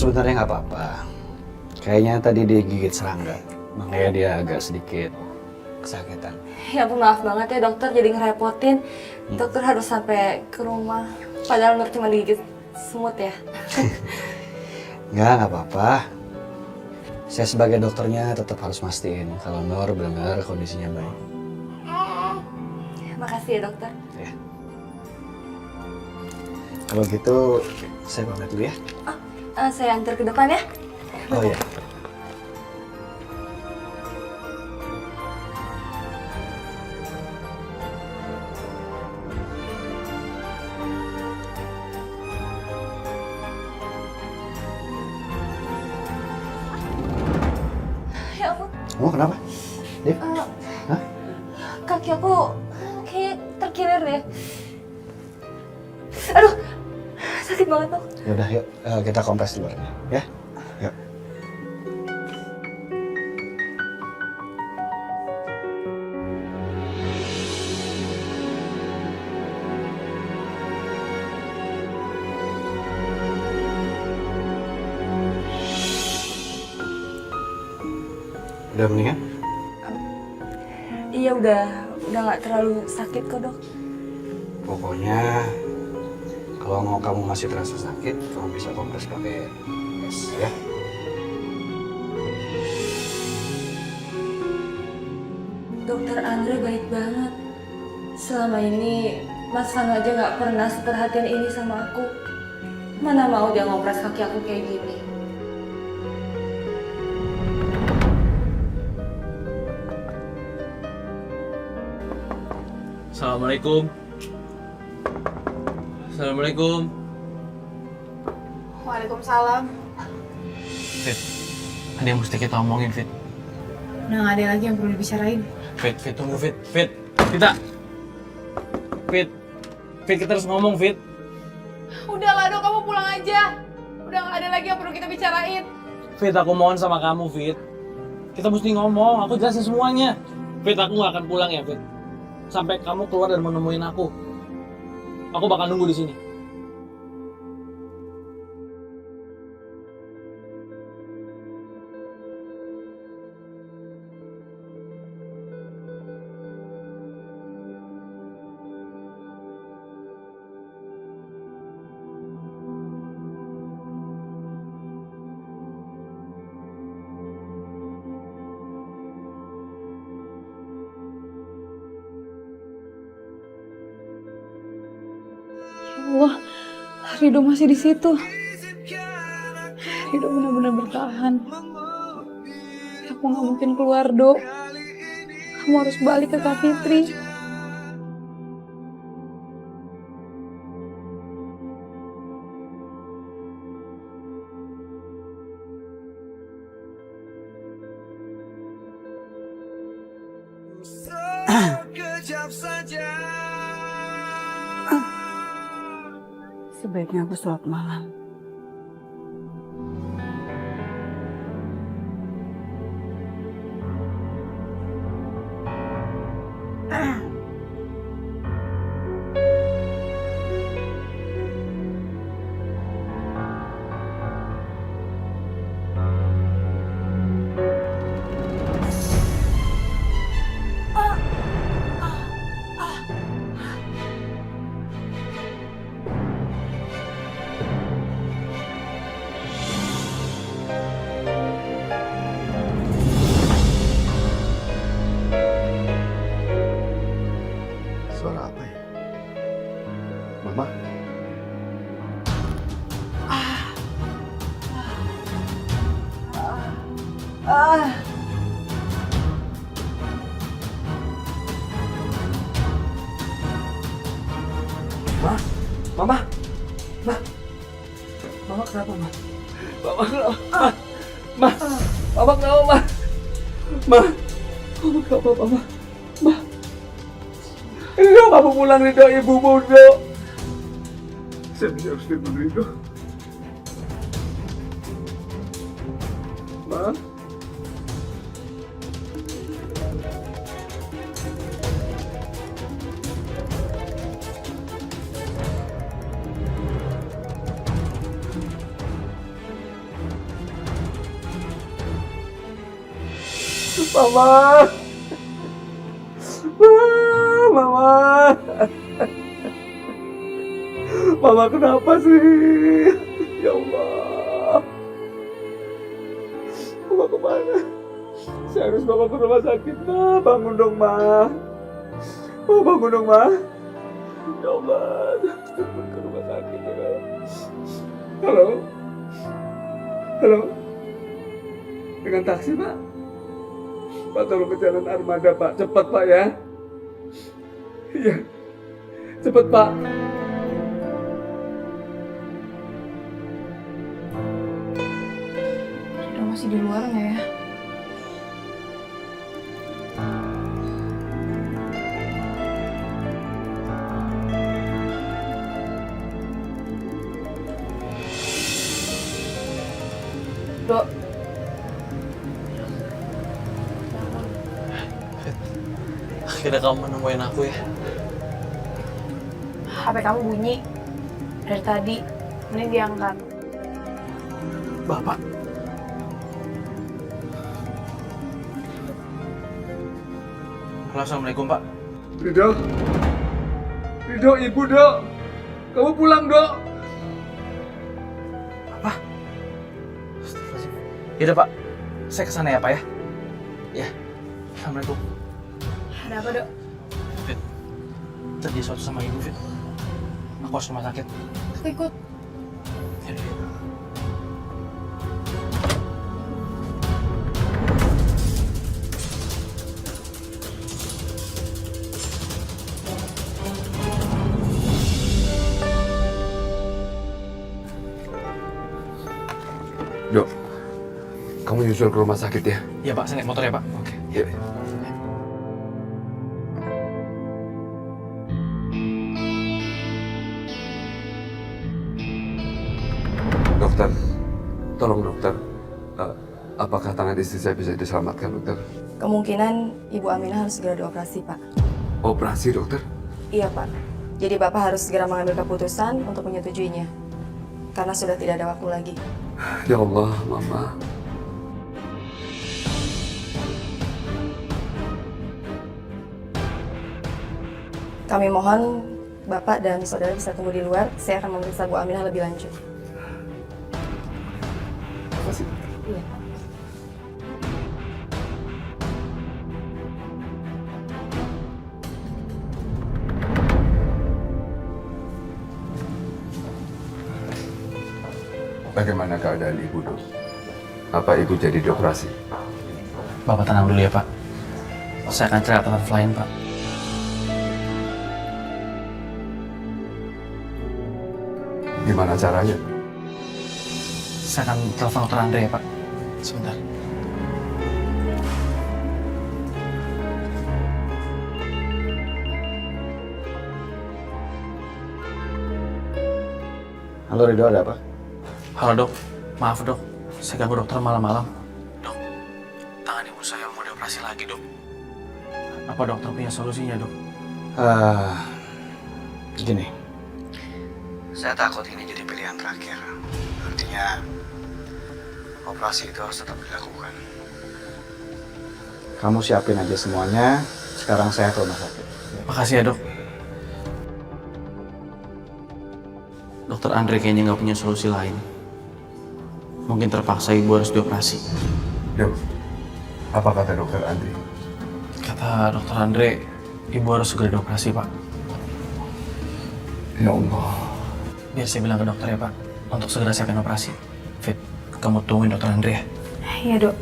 sebenarnya nggak apa-apa. Kayaknya tadi digigit serangga, makanya dia agak sedikit kesakitan. Ya ampun, maaf banget ya dokter jadi ngerepotin. Dokter harus sampai ke rumah. Padahal Nur cuma digigit semut ya. Nggak apa-apa. Saya sebagai dokternya tetap harus mastiin kalau Nur benar-benar kondisinya baik. Makasih ya dokter. Ya. Kalau gitu, saya pamit dulu ya. Saya antar ke depan ya. Oh ya. Ya ampun, Kamu kenapa? Dev? Hah? kaki aku kayak terkilir deh. Aduh, sakit banget dok. Yaudah, yuk kita kompres dulu ya. Yuk. Udah mendingan? Iya udah nggak terlalu sakit kok dok. Pokoknya kalau mau kamu masih terasa sakit, kamu bisa kompres pakai es ya. Dokter Andre baik banget. Selama ini Mas Vano aja nggak pernah seperhatian ini sama aku. Mana mau dia ngopres kaki aku kayak gini. Assalamualaikum. Assalamualaikum. Waalaikumsalam. Fit, ada yang mesti kita omongin, Fit. Udah gak ada lagi yang perlu dibicarain. Fit, tunggu, Fit. Kita. Fit, kita harus ngomong, Fit. Udah lah dok, kamu pulang aja. Udah gak ada lagi yang perlu kita bicarain. Fit, aku mohon sama kamu, Fit. Kita mesti ngomong, aku jelasin semuanya. Fit, aku gak akan pulang ya, Fit. Sampai kamu keluar dan menemuin aku. Aku bakal nunggu di sini. Wah, Rido masih di situ. Rido benar-benar bertahan. Aku nggak mungkin keluar, Dok. Kamu harus balik ke Kak Fitri. Sebaiknya aku sholat malam. Suara apa ya? Mama? Mama? Mama kenapa, Ma? Mama kenapa? Mama kenapa, Ma? Mama kenapa, Mama? Ma? Rido, kamu pulang, Rido, ibumu, Rido. Saya harus telepon Rido. Ma? Mama. Mama. Mama kenapa sih? Ya Allah. Mama kemana? Saya harus bawa ke rumah sakit, Ma. Bangun dong, Ma. Oh, bangun dong, Ma. Ya Allah. Cepat ke rumah sakit. Ya. Halo? Halo? Dengan taksi, Pak? Pak, tolong ke jalan Armada, Pak. Cepat, Pak, ya. Iya. Cepat, Pak. Udah masih di luar nggak ya? Dok, Akhirnya kamu nemuin aku ya. HP kamu bunyi dari tadi. Mending diangkat. Bapak. Halo, Assalamualaikum, Pak. Ridho. Ridho, Ibu, Dok. Kamu pulang, Dok. Yaudah, Pak. Saya kesana ya, Pak ya. Ya. Assalamualaikum. Ada apa, Dok? Fit, terjadi sesuatu sama Ibu, Fit. Aku harus ke rumah sakit. Aku ikut. Yaudah, Fit. Dok, kamu nyusul ke rumah sakit ya? Iya, Pak. Saya naik motor ya, Pak. Oke. Iya. Dokter, tolong dokter. Apakah tangan istri saya bisa diselamatkan, dokter? Kemungkinan Ibu Aminah harus segera dioperasi, Pak. Operasi, dokter? Iya, Pak. Jadi Bapak harus segera mengambil keputusan untuk menyetujuinya. Karena sudah tidak ada waktu lagi. Ya Allah, Mama. Kami mohon Bapak dan Saudara bisa tunggu di luar. Saya akan memeriksa Bu Aminah lebih lanjut. Terima kasih. Iya. Bagaimana keadaan Ibu, Dok? Apa Ibu jadi dioperasi? Bapak tenang dulu ya, Pak. Saya akan cari alternatif lain, Pak. Gimana caranya? Saya akan telepon dokter Andre ya, Pak. Sebentar. Halo Ridho, ada apa? Halo, Dok. Maaf, Dok. Saya ganggu dokter malam-malam. Dok, tangan ibu saya mau dioperasi lagi, Dok. Apa dokter punya solusinya, Dok? Gini. Saya takut ini jadi pilihan terakhir. Artinya, operasi itu harus tetap dilakukan. Kamu siapin aja semuanya. Sekarang saya ke rumah sakit. Makasih ya, Dok. Dokter Andre kayaknya nggak punya solusi lain. Mungkin terpaksa ibu harus dioperasi. Dok, apa kata dokter Andri? Kata dokter Andre, ibu harus segera dioperasi, Pak. Ya Allah. Biar saya bilang ke dokter ya, Pak. Untuk segera siapin operasi. Fit, kamu tungguin dokter Andre ya. Iya, Dok.